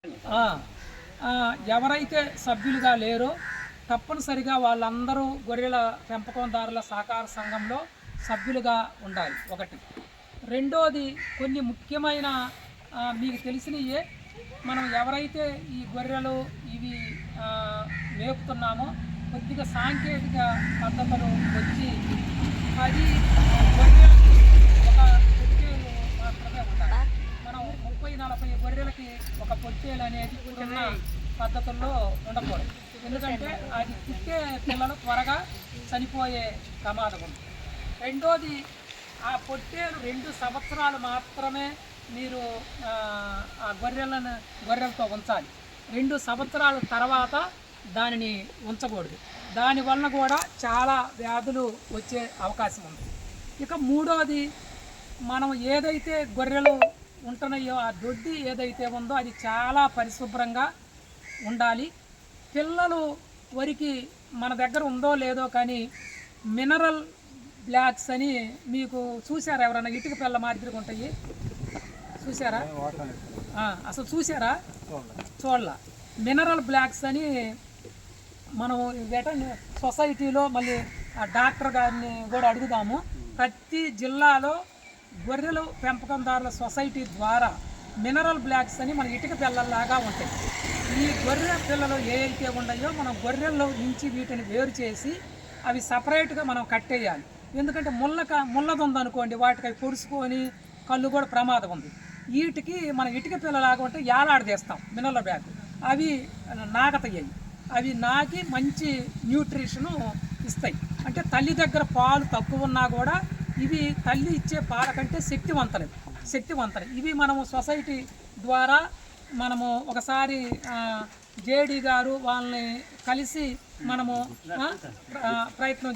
ఆ! ఎవరైతే సభ్యులుగా లేరో తప్పనిసరిగా వాళ్ళందరూ గొర్రెల పెంపకందారుల సహకార సంఘంలో సభ్యులుగా ఉండాలి ఒకటి. రెండోది కొన్ని ముఖ్యమైన మీకు తెలిసినయే మనం ఎవరైతే ఈ గొర్రెలు ఇవి మేపుతున్నామో కొద్దిగా సాంకేతిక పద్ధతులు వచ్చి 10 గొర్రెలకి ఒక పొట్టేలు మాత్రమే ఉండాలి. మనం 30-40 గొర్రెలకి ఒక పొట్టేలు అనేది ఇప్పుడున్న పద్ధతుల్లో ఉండకూడదు. ఎందుకంటే అది పుట్టే పిల్లలు త్వరగా చనిపోయే ప్రమాదం ఉంది. రెండోది ఆ పొట్టేలు 2 సంవత్సరాలు మాత్రమే మీరు ఆ గొర్రెలతో ఉంచాలి. 2 సంవత్సరాల తర్వాత దానిని ఉంచకూడదు. దానివల్ల కూడా చాలా వ్యాధులు వచ్చే అవకాశం ఉంది. ఇక మూడోది మనం ఏదైతే గొర్రెలు ఉంటున్నాయో ఆ దొడ్డి ఏదైతే ఉందో అది చాలా పరిశుభ్రంగా ఉండాలి. పిల్లలు వరికి మన దగ్గర ఉందో లేదో కానీ మినరల్ బ్లాక్స్ అని మీకు చూసారా? ఎవరైనా ఇటుక పిల్ల మాదిరిగా ఉంటాయి చూసారా? అసలు చూసారా? చూడలా. మినరల్ బ్లాక్స్ అని మనం సొసైటీలో మళ్ళీ డాక్టర్ గారిని కూడా అడుగుదాము. ప్రతి జిల్లాలో గొర్రెలు పెంపకందారుల సొసైటీ ద్వారా మినరల్ బ్లాక్స్ అని మన ఇటుక పిల్లల్లాగా ఉంటాయి. ఈ గొర్రె పిల్లలు ఏవైతే ఉన్నాయో మనం గొర్రెల్లో నుంచి వీటిని వేరు చేసి అవి సపరేట్గా మనం కట్టేయాలి. ఎందుకంటే ముళ్ళది ఉందనుకోండి వాటికి అవి పొడుచుకొని కళ్ళు కూడా ప్రమాదం ఉంది. వీటికి మనం ఇటుక పిల్లలాగా ఉంటే ఏలాడదీస్తాం మినరల్ బ్లాక్, అవి నాగతయ్యాయి. అవి నాకి మంచి న్యూట్రిషను ఇస్తాయి. అంటే తల్లి దగ్గర పాలు తక్కువ ఉన్నా కూడా ఇవి తల్లి ఇచ్చే పాల కంటే శక్తివంతలు. ఇవి మనము సొసైటీ ద్వారా మనము ఒకసారి జేడీ గారు వాళ్ళని కలిసి మనము ప్రయత్నం